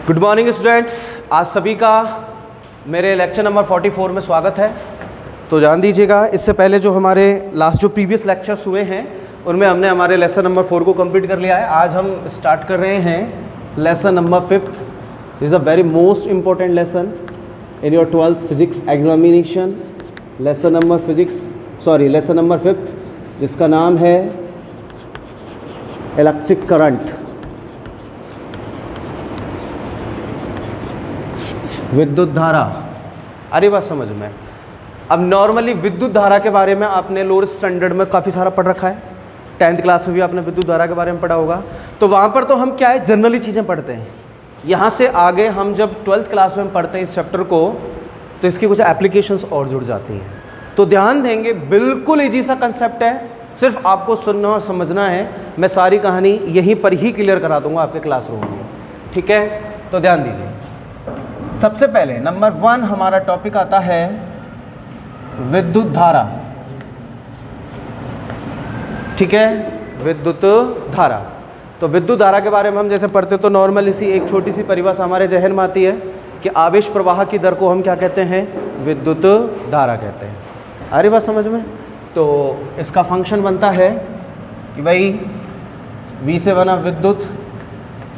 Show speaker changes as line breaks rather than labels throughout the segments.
Good morning students, आज सभी का मेरे लेक्चर नंबर 44 में स्वागत है। तो जान दीजिएगा, इससे पहले जो हमारे लास्ट जो प्रीवियस लेक्चर्स हुए हैं उनमें हमने हमारे लेसन नंबर 4 को कंप्लीट कर लिया है। आज हम स्टार्ट कर रहे हैं lesson number 5। Is a very most important lesson in your 12th physics examination. Lesson number 5 जिसका नाम है इलेक्ट्रिक करंट, विद्युत धारा। अरे बात समझ में। अब नॉर्मली विद्युत धारा के बारे में आपने लोअर स्टैंडर्ड में काफ़ी सारा पढ़ रखा है, 10th क्लास में भी आपने विद्युत धारा के बारे में पढ़ा होगा। तो वहाँ पर तो हम क्या है, जनरली चीज़ें पढ़ते हैं। यहाँ से आगे हम जब 12th क्लास में पढ़ते हैं इस चैप्टर को, तो इसकी कुछ एप्लीकेशंस और जुड़ जाती हैं। तो ध्यान देंगे, बिल्कुल ईजी सा कंसेप्ट है, सिर्फ आपको सुनना और समझना है। मैं सारी कहानी यहीं पर ही क्लियर करा दूंगा आपके क्लासरूम में, ठीक है। तो ध्यान दीजिए, सबसे पहले नंबर 1 हमारा टॉपिक आता है विद्युत धारा, ठीक है, विद्युत धारा। तो विद्युत धारा के बारे में हम जैसे पढ़ते तो नॉर्मल इसी एक छोटी सी परिभाषा हमारे जहन में आती है कि आवेश प्रवाह की दर को हम क्या कहते हैं, विद्युत धारा कहते हैं। आ रही बात समझ में। तो इसका फंक्शन बनता है कि भाई V से बना विद्युत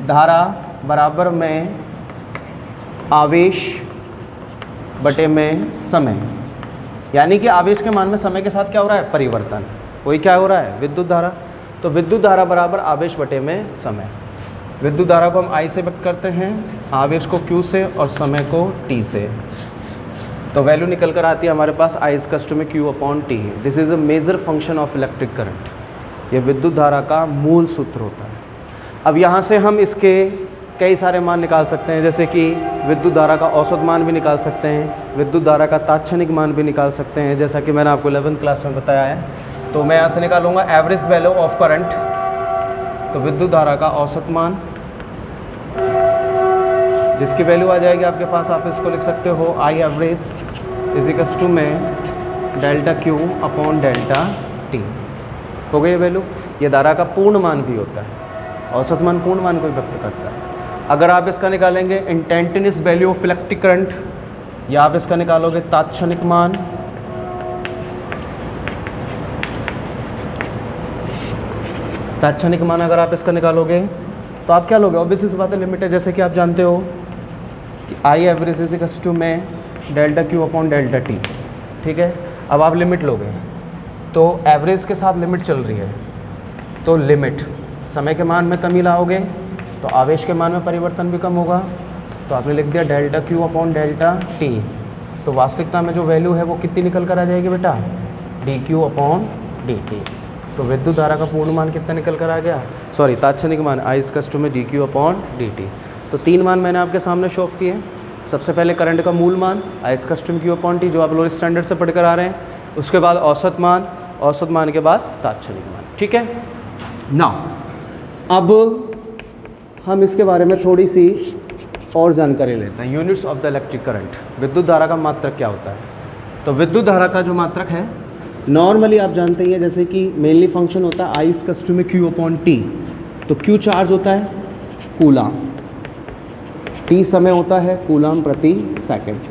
धारा बराबर में आवेश बटे में समय, यानी कि आवेश के मान में समय के साथ क्या हो रहा है, परिवर्तन। वही क्या हो रहा है, विद्युत धारा। तो विद्युत धारा बराबर आवेश बटे में समय। विद्युत धारा को हम I से व्यक्त करते हैं, आवेश को Q से और समय को T से। तो वैल्यू निकल कर आती है हमारे पास I इज कस्ट में Q/T। This is a major function of electric current. ये विद्युत धारा का मूल सूत्र होता है। अब यहाँ से हम इसके कई सारे मान निकाल सकते हैं, जैसे कि विद्युत धारा का औसत मान भी निकाल सकते हैं, विद्युत धारा का तात्क्षणिक मान भी निकाल सकते हैं, जैसा कि मैंने आपको 11th क्लास में बताया है। तो मैं यहाँ से निकालूंगा एवरेज वैल्यू ऑफ करंट। तो विद्युत धारा का औसत मान, जिसकी वैल्यू आ जाएगी आपके पास, आप इसको लिख सकते हो I average is equals to में डेल्टा Q/डेल्टा T। हो गई वैल्यू। ये धारा का पूर्ण मान भी होता है, औसत मान पूर्ण मान को व्यक्त करता है। अगर आप इसका निकालेंगे instantaneous value of electric current, या आप इसका निकालोगे तात्क्षणिक मान, तात्क्षणिक मान अगर आप इसका निकालोगे तो आप क्या लोगे, ऑब्वियसली सी बात है, लिमिट है। जैसे कि आप जानते हो कि I average is equals to में डेल्टा Q/डेल्टा T, ठीक है। अब आप लिमिट लोगे तो एवरेज के साथ लिमिट चल रही है, तो लिमिट समय के मान में कमी लाओगे तो आवेश के मान में परिवर्तन भी कम होगा। तो आपने लिख दिया डेल्टा Q/डेल्टा T। तो वास्तविकता में जो वैल्यू है वो कितनी निकल कर आ जाएगी बेटा, dQ/dt। तो विद्युत धारा का पूर्ण मान कितना निकल कर आ गया, सॉरी तात्क्षणिक मान I इज कस्ट में dQ/dt। तो 3 मान मैंने आपके सामने शो ऑफ किए। सबसे पहले करंट का मूल मान I इज कस्ट में Q/T, जो आप लोअर स्टैंडर्ड से पढ़ कर आ रहे हैं। उसके बाद औसत मान, औसत मान के बाद तात्क्षणिक मान, ठीक है ना। अब हम इसके बारे में थोड़ी सी और जानकारी लेते हैं। Units of the electric current, विद्युत धारा का मात्रक क्या होता है। तो विद्युत धारा का जो मात्रक है, नॉर्मली आप जानते हैं जैसे कि मेनली फंक्शन होता है I इज कस्ट में Q/T। तो Q चार्ज होता है कूलाम, T समय होता है कूलाम प्रति सेकंड।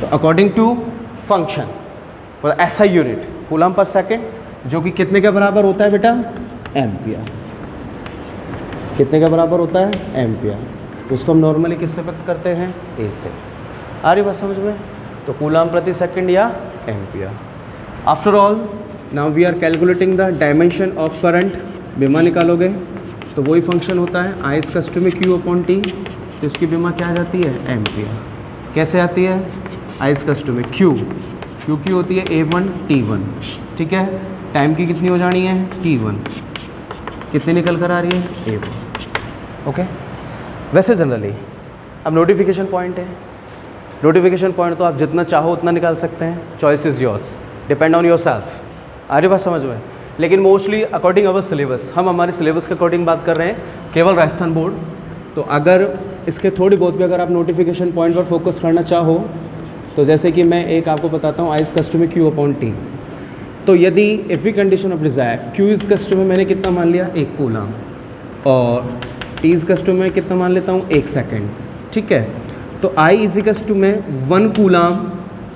तो अकॉर्डिंग टू फंक्शन और SI यूनिट कूलाम पर सेकंड, जो कि कितने के बराबर होता है बेटा, एम्पियर। कितने का बराबर होता है, एम्पियर। तो उसको हम नॉर्मली किससे व्यक्त करते हैं, A से। आ रही बात समझ में। तो कूलाम प्रति सेकंड या ampere. After all now we are calculating the dimension of current. बीमा निकालोगे तो वही फंक्शन होता है I इज कस्ट में Q/T। तो इसकी बीमा क्या आ जाती है, एम्पियर। कैसे आती है, I इज कस्ट में Q की होती है A1 T1, ठीक है। टाइम की कितनी हो जानी है, T1। कितनी निकल कर आ रही है, A1, ओके। वैसे जनरली अब नोटिफिकेशन पॉइंट है, नोटिफिकेशन पॉइंट तो आप जितना चाहो उतना निकाल सकते हैं, choice is yours, depend on yourself. आ रही बात समझ में। लेकिन मोस्टली अकॉर्डिंग अवर सिलेबस, हम हमारे सिलेबस के अकॉर्डिंग बात कर रहे हैं, केवल राजस्थान बोर्ड। तो अगर इसके थोड़ी बहुत भी अगर आप नोटिफिकेशन पॉइंट पर फोकस करना चाहो, तो जैसे कि मैं एक आपको बताता हूँ I इज कस्ट में Q/T। तो यदि if we condition of desire Q is कस्ट में मैंने कितना मान लिया, 1 कूलाम, और टी इज़ टू मैं कितना मान लेता हूँ 1 सेकेंड, ठीक है। तो आई इज़ टू में 1 कूलाम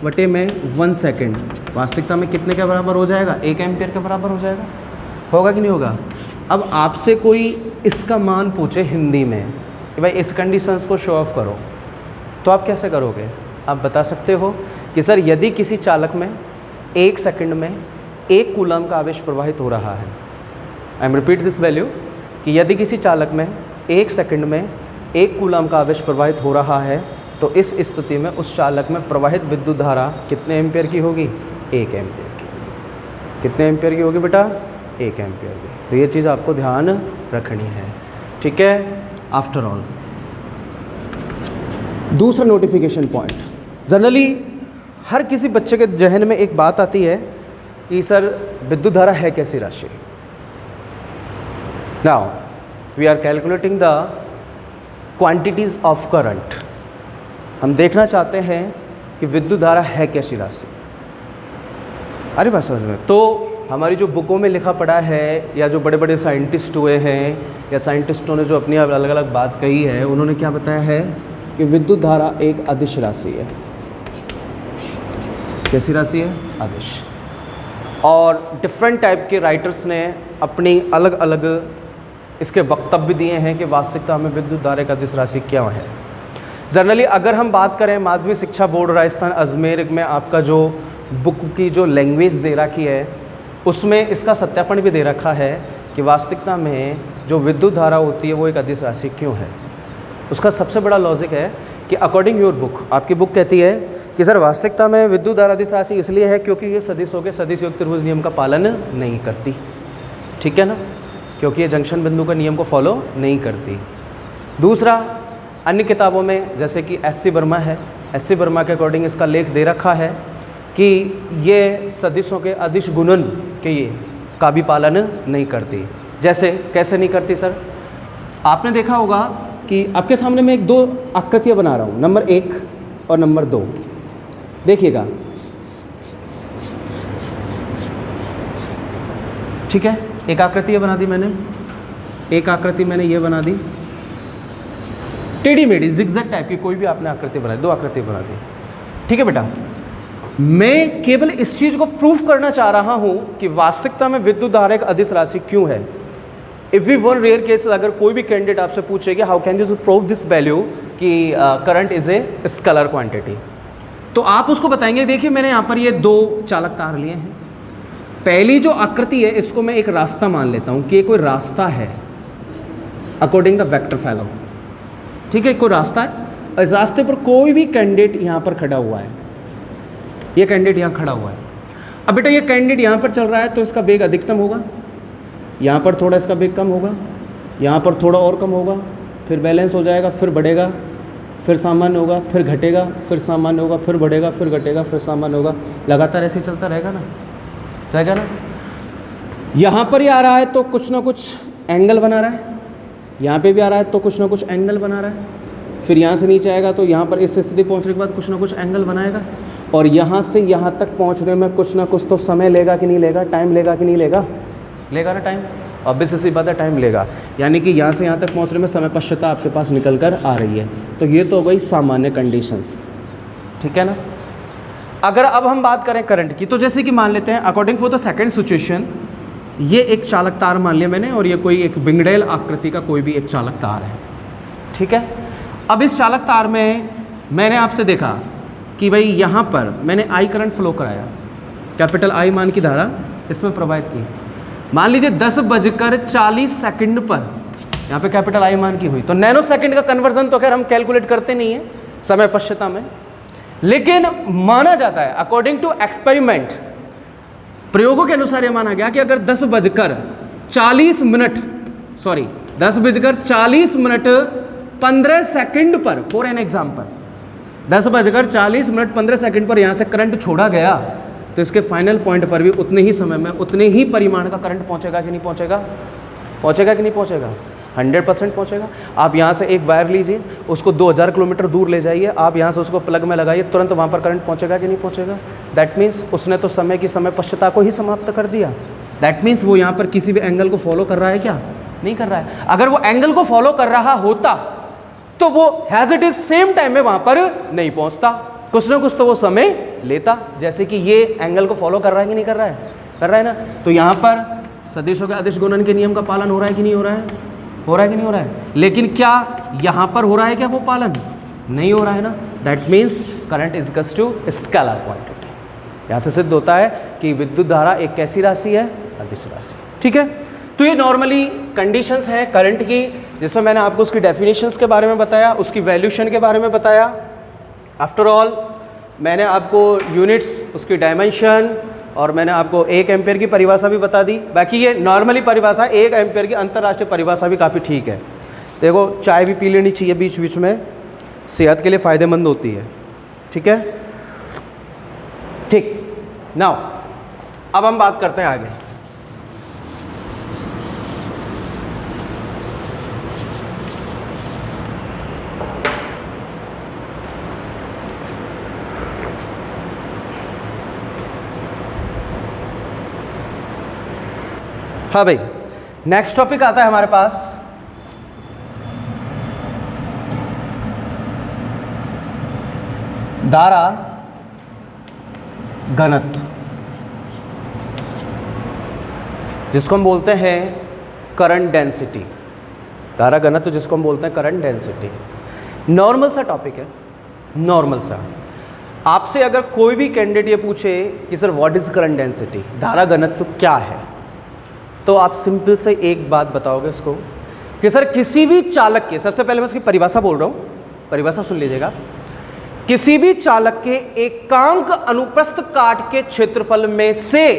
बटे में 1 सेकेंड वास्तविकता में कितने के बराबर हो जाएगा, 1 एम्पियर के बराबर हो जाएगा, होगा कि नहीं होगा। अब आपसे कोई इसका मान पूछे हिंदी में कि भाई इस कंडीशंस को शो ऑफ करो, तो आप कैसे करोगे। आप बता सकते हो कि सर यदि किसी चालक में 1 सेकंड में 1 कूलम का आवेश प्रवाहित हो रहा है, I am repeat this value, कि यदि किसी चालक में 1 सेकंड में 1 कूलम का आवेश प्रवाहित हो रहा है, तो इस स्थिति में उस चालक में प्रवाहित विद्युत धारा कितने एम्पियर की होगी, 1 एम्पियर की होगी। कितने एम्पियर की होगी बेटा, 1 एम्पियर की। तो ये चीज़ आपको ध्यान रखनी है, ठीक है। आफ्टर ऑल दूसरा नोटिफिकेशन पॉइंट, जनरली हर किसी बच्चे के जहन में एक बात आती है कि सर विद्युत धारा है कैसी राशि। Now we are calculating the quantities of current. हम देखना चाहते हैं कि विद्युत धारा है कैसी राशि। अरे बात समझ में, तो हमारी जो बुकों में लिखा पड़ा है या जो बड़े बड़े साइंटिस्ट हुए हैं या साइंटिस्टों ने जो अपनी अलग अलग बात कही है, उन्होंने क्या बताया है कि विद्युत धारा एक अदिश राशि है। कैसी राशि है, अदिश। और डिफरेंट टाइप के राइटर्स ने अपनी अलग अलग इसके वक्तव्य दिए हैं कि वास्तविकता में विद्युत धारा एक अदिश राशि क्या है। जनरली अगर हम बात करें माध्यमिक शिक्षा बोर्ड राजस्थान अजमेर में आपका जो बुक की जो लैंग्वेज दे रखी है, उसमें इसका सत्यापन भी दे रखा है कि वास्तविकता में जो विद्युत धारा होती है वो एक अदिश राशि क्यों है। उसका सबसे बड़ा लॉजिक है कि अकॉर्डिंग योर बुक, आपकी बुक कहती है कि सर वास्तविकता में विद्युत धारा अदिश राशि इसलिए है क्योंकि ये सदिशों के सदिश योग त्रिभुज नियम का पालन नहीं करती, ठीक है ना, क्योंकि ये जंक्शन बिंदु का नियम को फॉलो नहीं करती। दूसरा, अन्य किताबों में जैसे कि एस.सी. वर्मा है, एस.सी. वर्मा के अकॉर्डिंग इसका लेख दे रखा है कि ये सदिशों के अदिश गुणन के ये का भी पालन नहीं करती। जैसे कैसे नहीं करती सर, आपने देखा होगा कि आपके सामने मैं 2 आकृतियाँ बना रहा हूँ, नंबर 1 और नंबर 2। देखिएगा, ठीक है, एक आकृति ये बना दी मैंने, एक आकृति मैंने ये बना दी, टेढ़ी मेढ़ी जिगजैग टाइप की कोई भी आपने आकृति बनाई, 2 आकृति बना दी, ठीक है बेटा। मैं केवल इस चीज़ को प्रूफ करना चाह रहा हूं कि वास्तविकता में विद्युत धारा एक अदिश राशि क्यों है। If we one rare case, अगर कोई भी कैंडिडेट आपसे पूछेगा how can you prove this value कि current is a scalar quantity, तो आप उसको बताएंगे देखिए मैंने यहाँ पर ये 2 चालक तार लिए हैं। पहली जो आकृति है इसको मैं एक रास्ता मान लेता हूँ कि ये कोई रास्ता है अकॉर्डिंग द वेक्टर फैलो, ठीक है, कोई रास्ता है। इस रास्ते पर कोई भी कैंडिडेट यहाँ पर खड़ा हुआ है, ये कैंडिडेट यहाँ खड़ा हुआ है। अब बेटा ये कैंडिडेट यहाँ पर चल रहा है तो इसका वेग अधिकतम होगा, यहाँ पर थोड़ा इसका वेग कम होगा, यहाँ पर थोड़ा और कम होगा, फिर बैलेंस हो जाएगा, फिर बढ़ेगा, फिर सामान्य होगा, फिर घटेगा, फिर सामान्य होगा, फिर बढ़ेगा, फिर घटेगा, फिर सामान्य होगा, लगातार ऐसे चलता रहेगा ना, जाएगा ना। यहाँ पर ही आ रहा है तो कुछ ना कुछ एंगल बना रहा है, यहाँ पे भी आ रहा है तो कुछ ना कुछ एंगल बना रहा है, फिर यहाँ से नीचे आएगा तो यहाँ पर इस स्थिति पहुँचने के बाद कुछ ना कुछ एंगल बनाएगा, और यहाँ से यहाँ तक पहुँचने में कुछ ना कुछ तो समय लेगा कि नहीं लेगा, टाइम लेगा कि नहीं लेगा, लेगा ना टाइम, ऑब्वियस सी बात है टाइम लेगा। यानी कि यहाँ से यहाँ तक पहुँचने में समय पश्चात आपके पास निकल कर आ रही है, तो ये तो हो गई सामान्य कंडीशंस, ठीक है ना। अगर अब हम बात करें करंट की, तो जैसे कि मान लेते हैं according for the second situation, ये एक चालक तार मान लिया मैंने और ये कोई एक बिंगडेल आकृति का कोई भी एक चालक तार है, ठीक है। अब इस चालक तार में मैंने आपसे देखा कि भाई यहाँ पर मैंने आई करंट फ्लो कराया, कैपिटल आई मान की धारा इसमें प्रवाहित की। मान लीजिए 10:40 पर यहाँ पे कैपिटल आई मान की हुई, तो नैनो सेकंड का कन्वर्जन तो खैर हम कैलकुलेट करते नहीं है समय पश्चात में, लेकिन माना जाता है अकॉर्डिंग टू एक्सपेरिमेंट, प्रयोगों के अनुसार यह माना गया कि अगर 10:40 15 सेकंड पर, फॉर एन एग्जाम्पल 10:40 15 सेकंड पर यहाँ से करंट छोड़ा गया, तो इसके फाइनल पॉइंट पर भी उतने ही समय में उतने ही परिमाण का करंट पहुँचेगा कि नहीं पहुँचेगा, पहुँचेगा कि नहीं पहुँचेगा, 100% पहुँचेगा। आप यहाँ से एक वायर लीजिए, उसको 2000 किलोमीटर दूर ले जाइए, आप यहाँ से उसको प्लग में लगाइए, तुरंत वहाँ पर करंट पहुँचेगा कि नहीं पहुँचेगा। दैट मीन्स उसने तो समय की समय पश्चात को ही समाप्त कर दिया। दैट मीन्स वो यहाँ पर किसी भी एंगल को फॉलो कर रहा है क्या, नहीं कर रहा है। अगर वो एंगल को फॉलो कर रहा होता तो वो has it is same time में वहां पर नहीं पहुंचता, कुछ ना कुछ तो वो समय लेता। जैसे कि ये एंगल को फॉलो कर रहा है कि नहीं कर रहा है, कर रहा है ना। तो यहां पर सदिशों के अदिश गुणन के नियम का पालन हो रहा है कि नहीं हो रहा है, हो रहा है कि नहीं हो रहा है। लेकिन क्या यहां पर हो रहा है क्या वो पालन, नहीं हो रहा है ना। That means current is equals to scalar quantity. यहां से सिद्ध होता है कि विद्युत धारा एक कैसी राशि है, अदिश राशि। ठीक है, तो ये नॉर्मली कंडीशंस हैं करंट की, जिसमें मैंने आपको उसकी डेफिनेशंस के बारे में बताया, उसकी वैल्यूशन के बारे में बताया। आफ्टर ऑल मैंने आपको यूनिट्स, उसकी डायमेंशन और मैंने आपको 1 एम्पेयर की परिभाषा भी बता दी। बाकी ये नॉर्मली परिभाषा 1 एम्पेयर की अंतर्राष्ट्रीय परिभाषा भी काफ़ी ठीक है। देखो चाय भी पी लेनी चाहिए बीच बीच में, सेहत के लिए फ़ायदेमंद होती है। ठीक है, ठीक। नाउ अब हम बात करते हैं आगे। हाँ भाई, नेक्स्ट टॉपिक आता है हमारे पास धारा घनत्व, जिसको हम बोलते हैं करंट डेंसिटी। धारा घनत्व जिसको हम बोलते हैं करंट डेंसिटी। नॉर्मल सा टॉपिक है, नॉर्मल सा। आपसे अगर कोई भी कैंडिडेट ये पूछे कि sir what is current density, धारा घनत्व क्या है, तो आप सिंपल से एक बात बताओगे उसको कि सर किसी भी चालक के, सबसे पहले मैं उसकी परिभाषा बोल रहा हूँ, परिभाषा सुन लीजिएगा। किसी भी चालक के एकांक अनुप्रस्थ काट के क्षेत्रफल में से,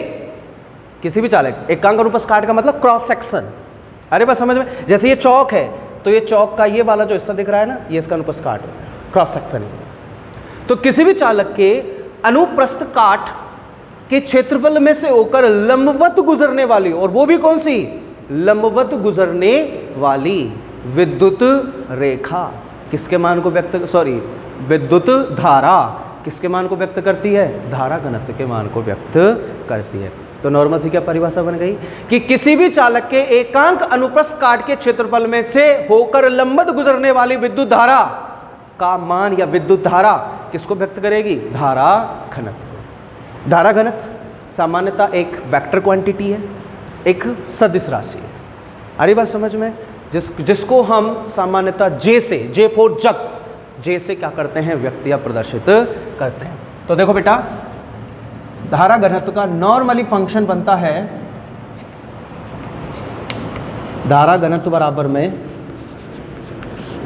किसी भी चालक, एकांक अनुप्रस्थ काट का मतलब क्रॉस सेक्शन। अरे बस समझ में, जैसे ये चौक है तो ये चौक का ये वाला जो हिस्सा दिख रहा है ना, ये इसका अनुप्रस्थ काट है, क्रॉस सेक्शन है। तो किसी भी चालक के अनुप्रस्थ काट के क्षेत्रफल में से होकर लंबवत गुजरने वाली, और वो भी कौन सी, लंबवत गुजरने वाली विद्युत रेखा किसके मान को व्यक्त, सॉरी विद्युत धारा किसके मान को व्यक्त करती है, धारा घनत्व के मान को व्यक्त करती है। तो नॉर्मल सी क्या परिभाषा बन गई कि किसी भी चालक के एकांक अनुप्रस्थ काट के क्षेत्रफल में से होकर लंबवत गुजरने वाली विद्युत धारा का मान या विद्युत धारा किसको व्यक्त करेगी, धारा घनत्व। धारा घनत्व सामान्यतः एक वेक्टर क्वांटिटी है, एक सदिश राशि है। अरे बात समझ में, जिसको हम सामान्यतः जे से, जे फॉर जग, जे से क्या करते हैं, व्यक्त या प्रदर्शित करते हैं। तो देखो बेटा, धारा घनत्व का नॉर्मली फंक्शन बनता है धारा घनत्व बराबर में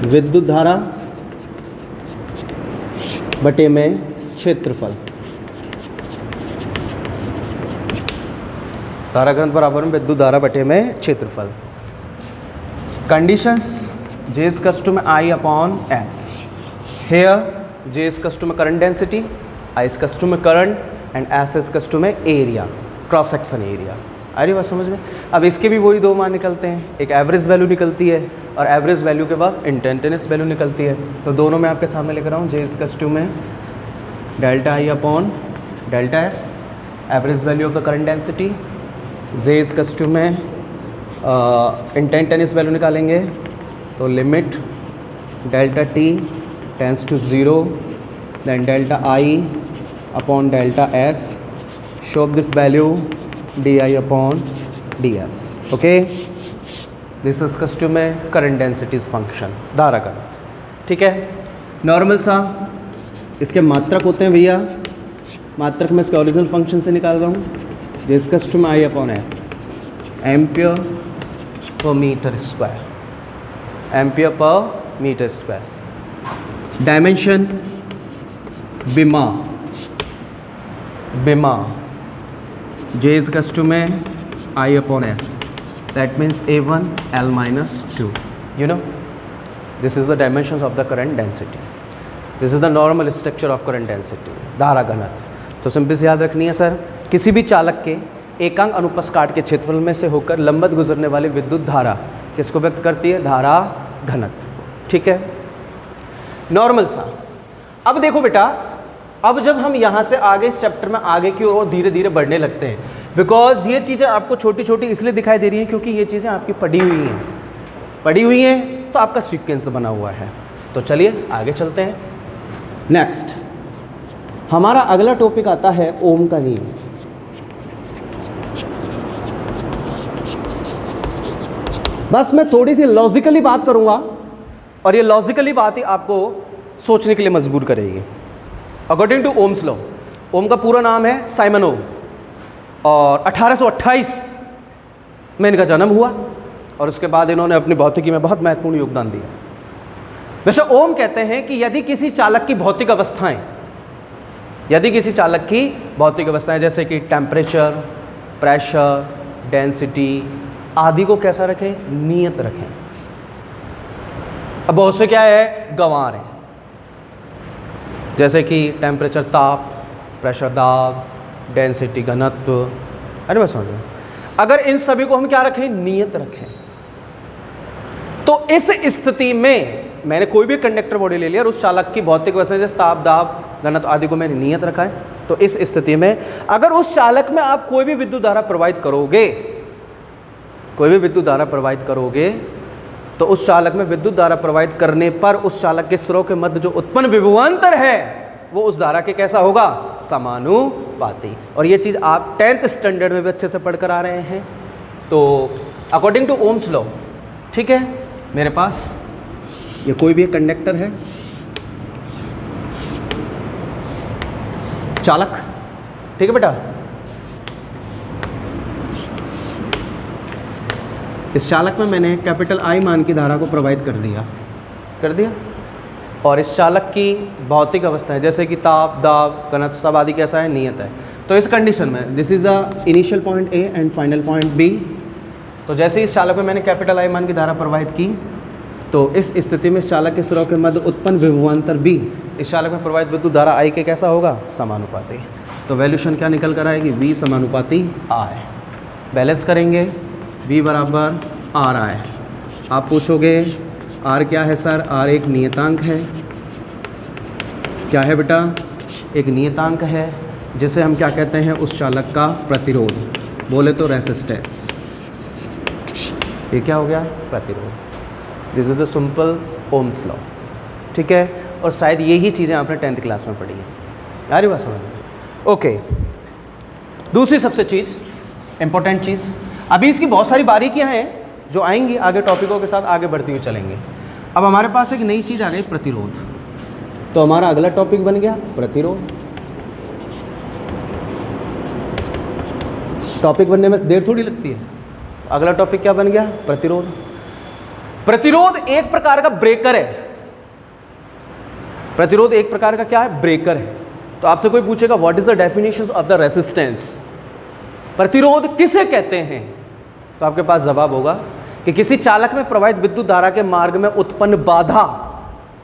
विद्युत धारा बटे में क्षेत्रफल। धारा घनत्व बराबर में विद्युत धारा बटे में क्षेत्रफल। Conditions, J is equals to I upon S. Here J is equals to current density, I is equals to current and S is equals to area, cross section area. अरे बात समझ में। अब इसके भी वही दो मान निकलते हैं, एक एवरेज वैल्यू निकलती है और एवरेज वैल्यू के बाद इंस्टेंटेनियस वैल्यू निकलती है। तो दोनों मैं आपके सामने लिख रहा हूँ, J is equals to delta I upon delta S, average value of the current density. J is equals to instantaneous value निकालेंगे तो limit delta t tends to 0 then delta I upon delta S, show this value di upon ds। Okay, this is equals to current density's function, धारा घनत्व। ठीक है, normal सा इसके मात्रक होते हैं भैया, मात्रक मैं इसके ओरिजिनल फंक्शन से निकाल रहा हूँ, जिस equals to I upon S, ampere per metre square, ampere per metre square. Dimension बिमा, बिमा J is equals to I upon S, that means A1 L minus 2. You know, this is the dimensions of the current density. This is the normal structure of current density, धारा घनत्व। तो simple से याद रखनी है sir, किसी भी चालक के एकांक अनुप्रस्थ काट के क्षेत्रफल में से होकर लंबवत गुजरने वाली विद्युत धारा किसको व्यक्त करती है, धारा घनत्व। ठीक है, नॉर्मल सा। अब देखो बेटा, अब जब हम यहाँ से आगे इस चैप्टर में आगे की ओर धीरे धीरे बढ़ने लगते हैं, बिकॉज ये चीज़ें आपको छोटी छोटी इसलिए दिखाई दे रही हैं क्योंकि ये चीज़ें आपकी पड़ी हुई हैं तो आपका सीक्वेंस बना हुआ है। तो चलिए आगे चलते हैं। नेक्स्ट हमारा अगला टॉपिक आता है ओम का नियम। बस मैं थोड़ी सी लॉजिकली बात करूंगा और ये लॉजिकली बात ही आपको सोचने के लिए मजबूर करेगी। अकॉर्डिंग टू ओम्स लॉ, ओम का पूरा नाम है साइमन ओम और 1828 में इनका जन्म हुआ और उसके बाद इन्होंने अपनी भौतिकी में बहुत महत्वपूर्ण योगदान दिया। वैसे ओम कहते हैं कि यदि किसी चालक की भौतिक अवस्थाएं जैसे कि टेम्परेचर, प्रेशर, डेंसिटी आदि को कैसा रखें, नियत रखें। अब बहुत से क्या है गंवार हैं, जैसे कि टेम्परेचर ताप, प्रेशर दाब, डेंसिटी घनत्व। अरे बस समझ, अगर इन सभी को हम क्या रखें, नियत रखें, तो इस स्थिति में मैंने कोई भी कंडक्टर बॉडी ले लिया और उस चालक की भौतिक अवस्था जैसे ताप, दाब, घनत्व आदि को मैंने नियत रखा है। तो इस स्थिति में अगर उस चालक में आप कोई भी विद्युत धारा प्रवाहित करोगे तो उस चालक में विद्युत धारा प्रवाहित करने पर उस चालक के सिरों के मध्य जो उत्पन्न विभवांतर है वो उस धारा के कैसा होगा, समानुपाती। और ये चीज़ आप 10th स्टैंडर्ड में भी अच्छे से पढ़कर आ रहे हैं। तो अकॉर्डिंग टू ओम्स लॉ, ठीक है, मेरे पास ये कोई भी एक कंडक्टर है, चालक, ठीक है बेटा, इस चालक में मैंने कैपिटल I मान की धारा को प्रवाहित कर दिया और इस चालक की भौतिक अवस्था है जैसे कि ताप, दाब, घनत्व सब आदि कैसा है, नियत है। तो इस कंडीशन में this is the initial point A and final point B। तो जैसे इस चालक में मैंने कैपिटल I मान की धारा प्रवाहित की तो इस स्थिति में इस चालक के सिरों के मध्य उत्पन्न विभवांतर B इस चालक में प्रवाहित विद्युत धारा I के कैसा होगा, समानुपाती। तो वैल्यूशन क्या निकल कर आएगी, V समानुपाती I। बैलेंस करेंगे, V बराबर RI। आप पूछोगे R क्या है सर, R एक नियतांक है। क्या है बेटा, एक नियतांक है जिसे हम क्या कहते हैं, उस चालक का प्रतिरोध, बोले तो रेसिस्टेंस। ये क्या हो गया, प्रतिरोध। This is the simple Ohm's law, ठीक है। और शायद यही चीज़ें आपने 10th क्लास में पढ़ी है, यार बात समझ में। ओके, दूसरी सबसे चीज़, इंपॉर्टेंट चीज़, अभी इसकी बहुत सारी बारीकियां हैं जो आएंगी आगे, टॉपिकों के साथ आगे बढ़ती हुई चलेंगे। अब हमारे पास एक नई चीज़ आ गई, प्रतिरोध। तो हमारा अगला टॉपिक बन गया प्रतिरोध। टॉपिक बनने में देर थोड़ी लगती है। अगला टॉपिक क्या बन गया, प्रतिरोध। प्रतिरोध एक प्रकार का ब्रेकर है। प्रतिरोध एक प्रकार का क्या है, ब्रेकर है। तो आपसे कोई पूछेगा what is the definition of the resistance, प्रतिरोध किसे कहते हैं, तो आपके पास जवाब होगा कि किसी चालक में प्रवाहित विद्युत धारा के मार्ग में उत्पन्न बाधा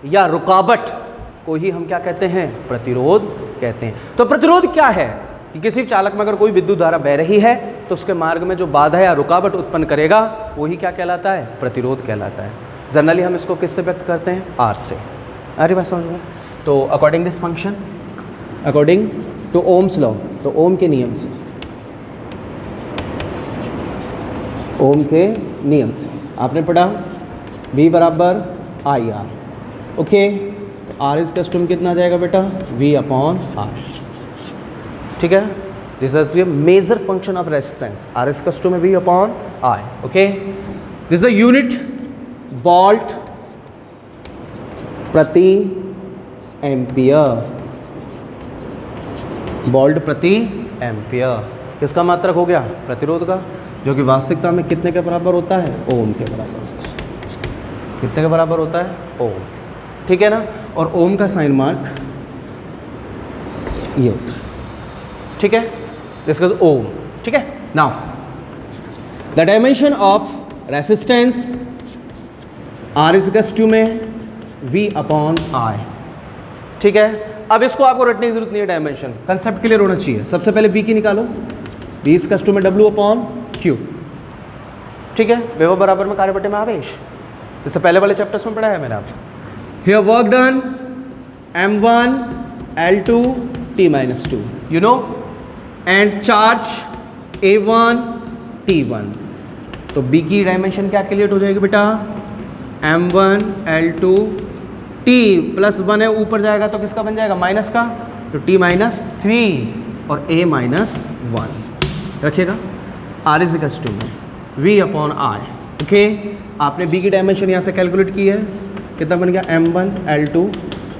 या रुकावट को ही हम क्या कहते हैं, प्रतिरोध कहते हैं। तो प्रतिरोध क्या है कि किसी चालक में अगर कोई विद्युत धारा बह रही है तो उसके मार्ग में जो बाधा या रुकावट उत्पन्न करेगा वही क्या कहलाता है, प्रतिरोध कहलाता है। जनरली हम इसको किससे व्यक्त करते हैं, R से। अरे बात समझ में। तो according this function, according to Ohm's law, तो ओम के नियम से, ओम के नियम से आपने पढ़ा V बराबर IR। ओके, तो R इज कस्टम कितना जाएगा बेटा, V अपॉन R, ठीक है। This is the major function of resistance, R is custom है V upon I। Okay, this is the unit volt प्रति एम्पियर, वोल्ट प्रति एम्पियर किसका मात्रक हो गया, प्रतिरोध का, जो कि वास्तविकता में कितने के बराबर होता है, ओम के बराबर होता है। कितने के बराबर होता है, ओम, ठीक है ना। और ओम का साइन मार्क ये होता है, ठीक है, इसका ओम, ठीक है। Now the dimension of resistance R is equals to में V अपॉन I, ठीक है। अब इसको आपको रटने की जरूरत नहीं है, डायमेंशन कंसेप्ट क्लियर होना चाहिए। सबसे पहले V की निकालो, V इज इक्वल्स टू में W अपॉन Q, ठीक है। विभव बराबर में कार्य बटे में आवेश, इससे पहले वाले चैप्टर्स में पढ़ा है मैंने आपको। Here work done M1 L2 T-2, you know, and charge A1 T1, तो B की डायमेंशन क्या कैलकुलेट हो जाएगी बेटा, M1 L2 T प्लस 1 है, ऊपर जाएगा तो किसका बन जाएगा, माइनस का, तो T माइनस 3 और A माइनस 1 रखिएगा। R इज इक्वल्स टू में V अपॉन R। ओके, आपने B की डायमेंशन यहाँ से कैलकुलेट की है, कितना बन गया, M1 L2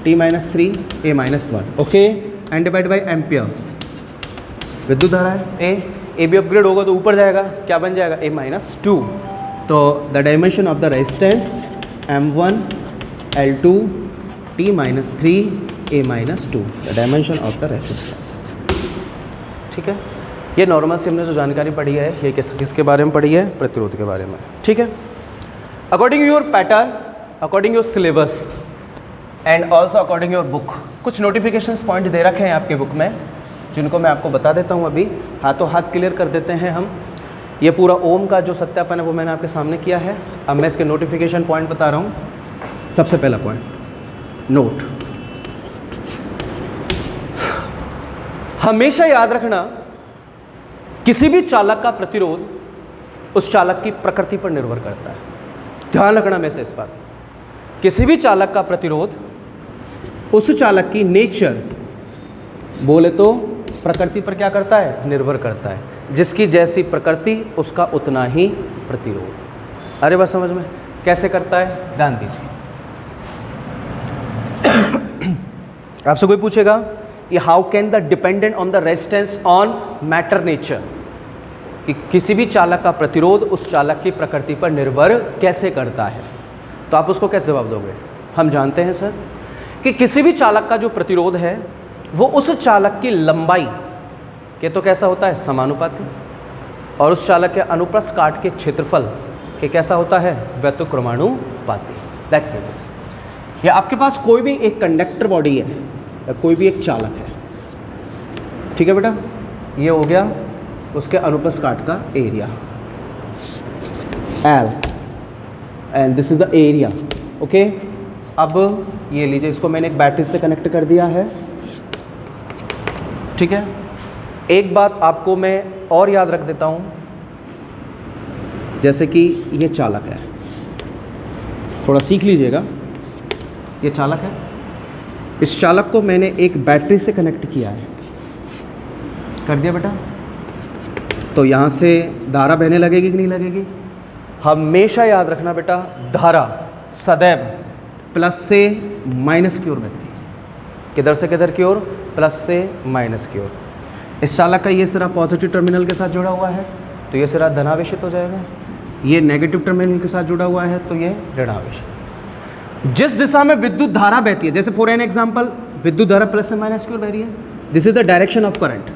T minus 3 A minus 1। Okay, and divide by ampere, विद्युत धारा है ए भी अपग्रेड होगा तो ऊपर जाएगा, क्या बन जाएगा, A माइनस 2। तो the dimension of the resistance M1 L2 T minus 3 A minus 2, the dimension of the resistance. ठीक है, ये नॉर्मल से हमने जो जानकारी पढ़ी है ये किसके बारे में पढ़ी है, प्रतिरोध के बारे में। ठीक है, according your pattern, according your syllabus and also according your book, कुछ नोटिफिकेशंस पॉइंट दे रखे हैं आपके बुक में, जिनको मैं आपको बता देता हूँ। अभी हाथों हाथ क्लियर कर देते हैं हम। ये पूरा ओम का जो सत्यापन है वो मैंने आपके सामने किया है। अब मैं इसके नोटिफिकेशन पॉइंट बता रहा हूँ। सबसे पहला पॉइंट, नोट, हमेशा याद रखना किसी भी चालक का प्रतिरोध उस चालक की प्रकृति पर निर्भर करता है। ध्यान रखना में से इस बात, किसी भी चालक का प्रतिरोध उस चालक की नेचर, बोले तो प्रकृति पर क्या करता है, निर्भर करता है। जिसकी जैसी प्रकृति उसका उतना ही प्रतिरोध। अरे बस समझ में कैसे करता है, ध्यान दीजिए। आपसे कोई पूछेगा कि how can the dependent on the resistance on matter nature, कि किसी भी चालक का प्रतिरोध उस चालक की प्रकृति पर निर्भर कैसे करता है, तो आप उसको कैसे जवाब दोगे। हम जानते हैं सर कि किसी भी चालक का जो प्रतिरोध है वो उस चालक की लंबाई के तो कैसा होता है, समानुपाती, और उस चालक के अनुप्रस्थ काट के क्षेत्रफल के कैसा होता है, व्युत्क्रमानुपाती। दैट मीन्स या आपके पास कोई भी एक कंडक्टर बॉडी है या कोई भी एक चालक है, ठीक है बेटा, ये हो गया उसके अनुप्रस्थ काट का area L, and this is the area. Okay, अब ये लीजिए, इसको मैंने एक बैटरी से कनेक्ट कर दिया है। ठीक है, एक बात आपको मैं और याद रख देता हूं, जैसे कि ये चालक है, थोड़ा सीख लीजिएगा, ये चालक है, इस चालक को मैंने एक बैटरी से कनेक्ट किया है, कर दिया बेटा, तो यहाँ से धारा बहने लगेगी कि नहीं लगेगी। हमेशा याद रखना बेटा, धारा सदैव प्लस से माइनस की ओर बहती है। किधर से किधर की ओर, प्लस से माइनस की ओर। इस चालक का ये सिरा पॉजिटिव टर्मिनल के साथ जुड़ा हुआ है तो ये सिरा धनावेशित हो जाएगा, ये नेगेटिव टर्मिनल के साथ जुड़ा हुआ है तो ये ऋणावेशित। जिस दिशा में विद्युत धारा बहती है, जैसे फॉर एन एग्जांपल विद्युत धारा प्लस से माइनस की ओर बह रही है, this is the direction of current.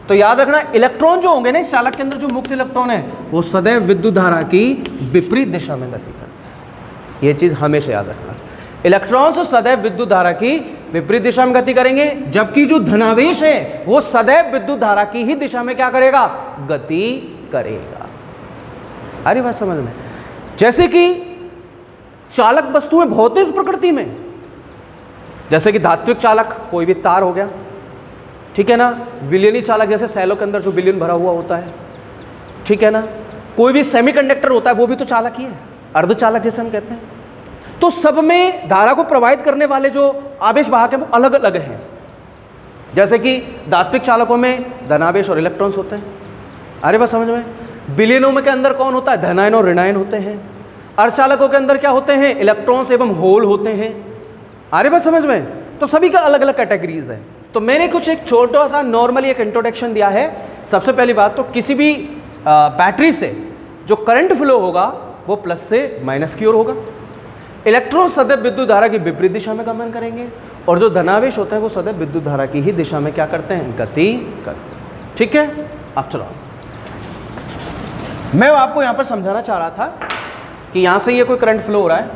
तो याद रखना इलेक्ट्रॉन जो होंगे ना इस चालक के अंदर, जो मुक्त इलेक्ट्रॉन है वो सदैव विद्युत धारा की विपरीत दिशा में गति करते हैं। ये चीज हमेशा याद रखना, इलेक्ट्रॉन्स सदैव विद्युत धारा की विपरीत दिशा में गति करेंगे, जबकि जो धनावेश है वो सदैव विद्युत धारा की ही दिशा में क्या करेगा, गति करेगा। अरे बात समझ में, जैसे कि चालक वस्तुएं बहुत इस प्रकृति में, जैसे कि धात्विक चालक कोई भी तार हो गया, ठीक है ना, विलयनी चालक जैसे सेलो के अंदर जो विलयन भरा हुआ होता है, ठीक है ना, कोई भी सेमीकंडक्टर होता है वो भी तो चालक ही है, अर्धचालक जैसे हम कहते हैं। तो सब में धारा को प्रवाहित करने वाले जो आवेश वाहक हैं वो अलग अलग हैं। जैसे कि धात्विक चालकों में धनावेश और इलेक्ट्रॉन्स होते हैं। अरे बात समझ में, विलयनों में के अंदर कौन होता है, धनायन और ऋणायन होते हैं। अर्धचालकों के अंदर क्या होते हैं, इलेक्ट्रॉन्स एवं होल होते हैं। अरे बात समझ में, तो सभी का अलग अलग कैटेगरीज है। तो मैंने कुछ एक छोटा सा नॉर्मली एक इंट्रोडक्शन दिया है। सबसे पहली बात तो किसी भी बैटरी से जो करंट फ्लो होगा वो प्लस से माइनस की ओर होगा। इलेक्ट्रॉन सदैव विद्युत धारा की विपरीत दिशा में गमन करेंगे और जो धनावेश होता है वो सदैव विद्युत धारा की ही दिशा में क्या करते हैं, गति करते हैं। ठीक है, आफ्टर ऑल मैं आपको यहाँ पर समझाना चाह रहा था कि यहाँ से ये कोई करंट फ्लो हो रहा है,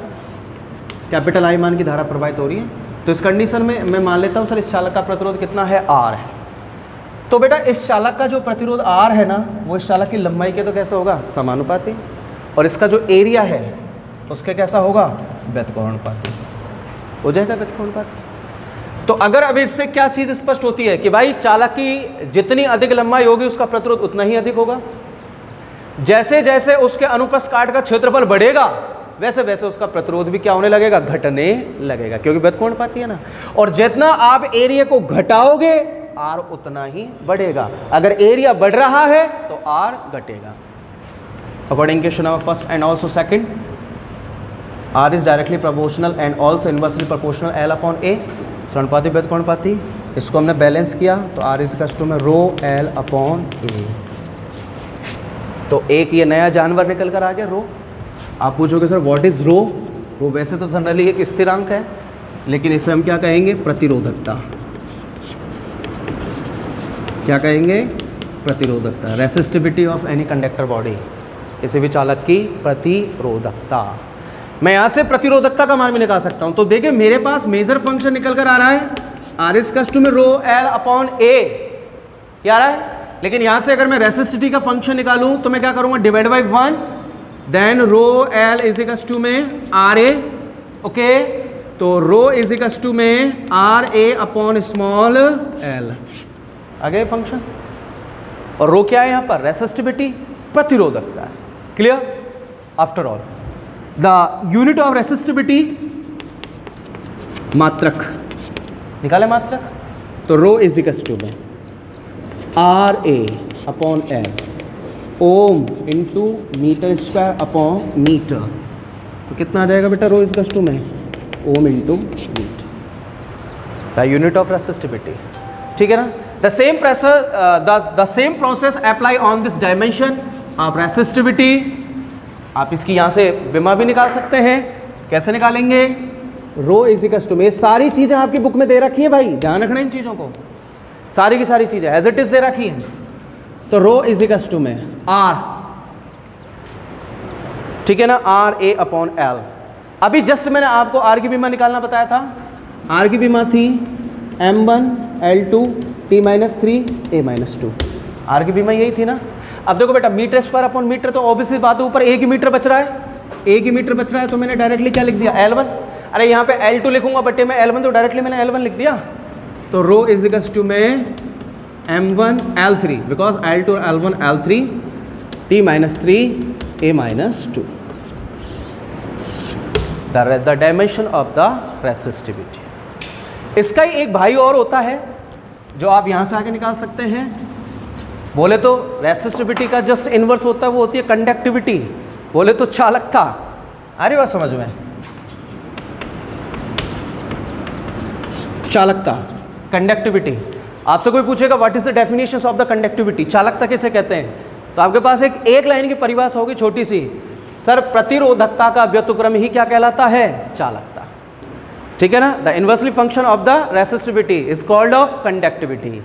कैपिटल आई मान की धारा प्रवाहित हो रही है, तो इस कंडीशन में मैं मान लेता हूँ सर इस चालक का प्रतिरोध कितना है, R है। तो बेटा इस चालक का जो प्रतिरोध R है ना वो इस चालक की लंबाई के तो कैसा होगा, समानुपाती, और इसका जो एरिया है उसके कैसा होगा, व्यत्कोणानुपाती हो जाएगा, व्यत्कोणानुपाती। तो अगर अब इससे क्या चीज स्पष्ट होती है कि भाई चालक की जितनी अधिक लंबाई होगी उसका प्रतिरोध उतना ही अधिक होगा। जैसे जैसे उसके अनुप्रस्थ काट का क्षेत्रफल बढ़ेगा वैसे वैसे उसका प्रतिरोध भी क्या होने लगेगा, घटने लगेगा, क्योंकि व्युत्कोणपाती है ना। और जितना आप एरिया को घटाओगे आर उतना ही बढ़ेगा। अगर एरिया बढ़ रहा है तो आर घटेगा। According question number first and also second, R is directly proportional and also inversely proportional L upon A. समानुपाती व्युत्कोणपाती, इसको हमने बैलेंस किया तो आर इज इक्वल टू में रो एल अपॉन ए। तो एक ये नया जानवर निकल कर आ गया रो। आप पूछोगे सर व्हाट इज रो? रो वैसे तो जनरली एक स्थिरांक है, लेकिन इसे हम क्या कहेंगे, प्रतिरोधकता। क्या कहेंगे, प्रतिरोधकता। Resistivity of any conductor body, किसी भी चालक की प्रतिरोधकता। मैं यहाँ से प्रतिरोधकता का मान भी निकाल सकता हूँ। तो देखिए मेरे पास मेजर फंक्शन निकल कर आ रहा है आर इज इक्वल टू में रो एल अपॉन ए, क्या आ रहा है। लेकिन यहाँ से अगर मैं रेसिस्टिविटी का फंक्शन निकालूं तो मैं क्या करूँगा, divide by 1, then rho L is equal to में आर ए। ओके, तो रो इज इक्वल टू में R A upon small L, आ गए फंक्शन। और रो क्या है यहाँ पर, रेसिस्टिविटी, प्रतिरोधकता है। Clear? After all the unit of resistivity मात्रक, निकाले मात्रक, तो रो इज इक्वल टू में R A upon L ohm into metre square upon metre. तो कितना आ जाएगा बेटा रो इज इक्वल टू में ohm into metre, the unit of resistivity. ठीक है ना। The same pressure the same process apply on this dimension of resistivity. आप इसकी यहाँ से बिमा भी निकाल सकते हैं। कैसे निकालेंगे, रो इज इक्वल टू में, ये सारी चीज़ें आपकी बुक में दे रखी हैं भाई, ध्यान रखना इन चीज़ों को, सारी की सारी चीज़ें एज इट इज दे रखी हैं। तो रो इज इक्वल टू में आर, ठीक है ना, आर ए अपॉन एल। अभी जस्ट मैंने आपको आर की बीमा निकालना बताया था। आर की बीमा थी m1 L2 T-3 A-2। Are की बीमा यही थी ना। अब देखो बेटा मीटर स्क्वायर अपॉन मीटर, तो ऑब्वियसली बात है ऊपर एक ही मीटर बच रहा है, एक ही मीटर बच रहा है, तो मैंने डायरेक्टली क्या लिख दिया, L1। अरे यहाँ पे L2 लिखूंगा बट्टे में L1, तो डायरेक्टली मैंने L1 लिख दिया। तो रो इज इक्वल टू में m1 L3 बिकॉज L2 और L1 L3 T-3 A-2, the dimension of the resistivity. इसका ही एक भाई और होता है जो आप यहाँ से आके निकाल सकते हैं। बोले तो रेसिस्टिविटी का जस्ट इनवर्स होता है, वो होती है कंडक्टिविटी। बोले तो चालकता। आ रही बात समझ में, चालकता, कंडक्टिविटी। आपसे कोई पूछेगा what is the definition of the conductivity, चालकता किसे कहते हैं, तो आपके पास एक लाइन की परिभाषा होगी छोटी सी, सर प्रतिरोधकता का व्युत्क्रम ही क्या कहलाता है, चालकता। ठीक है ना। The inversely function of the resistivity is called off conductivity,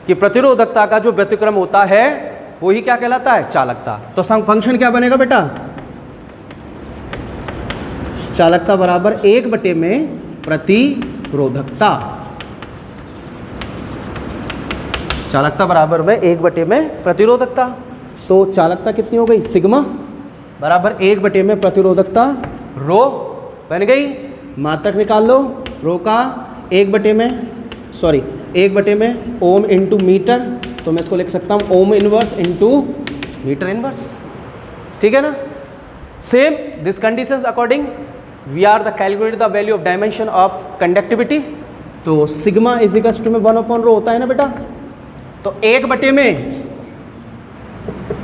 कि प्रतिरोधकता का जो व्युत्क्रम होता है वो ही क्या कहलाता है, चालकता। तो फंक्शन क्या बनेगा बेटा, चालकता बराबर 1 में प्रतिरोधकता। चालकता बराबर में 1 में प्रतिरोधकता। तो चालकता कितनी हो गई, सिग्मा बराबर 1 में प्रतिरोधकता रो बन गई। मात्रक निकाल लो, रो का 1 में ओम इंटू मीटर, तो मैं इसको लिख सकता हूँ ohm inverse into metre inverse. ठीक है ना। Same this conditions according we are the calculate the value of dimension of conductivity. तो सिग्मा इज इक्वल टू में 1 अपॉन रो होता है ना बेटा। तो 1 में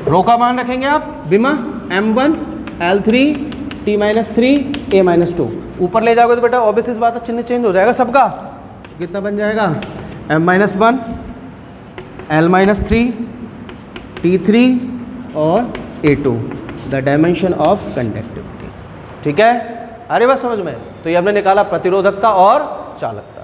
रो का मान रखेंगे आप बिमा m1 L3 T-3 A-2। ऊपर ले जाओगे तो बेटा ऑब्वियस इस बात का चिन्ह चेंज हो जाएगा सबका। कितना बन जाएगा, m-1 L-3 T3 और A2, the dimension of conductivity. ठीक है, अरे बात समझ में। तो ये हमने निकाला प्रतिरोधकता और चालकता।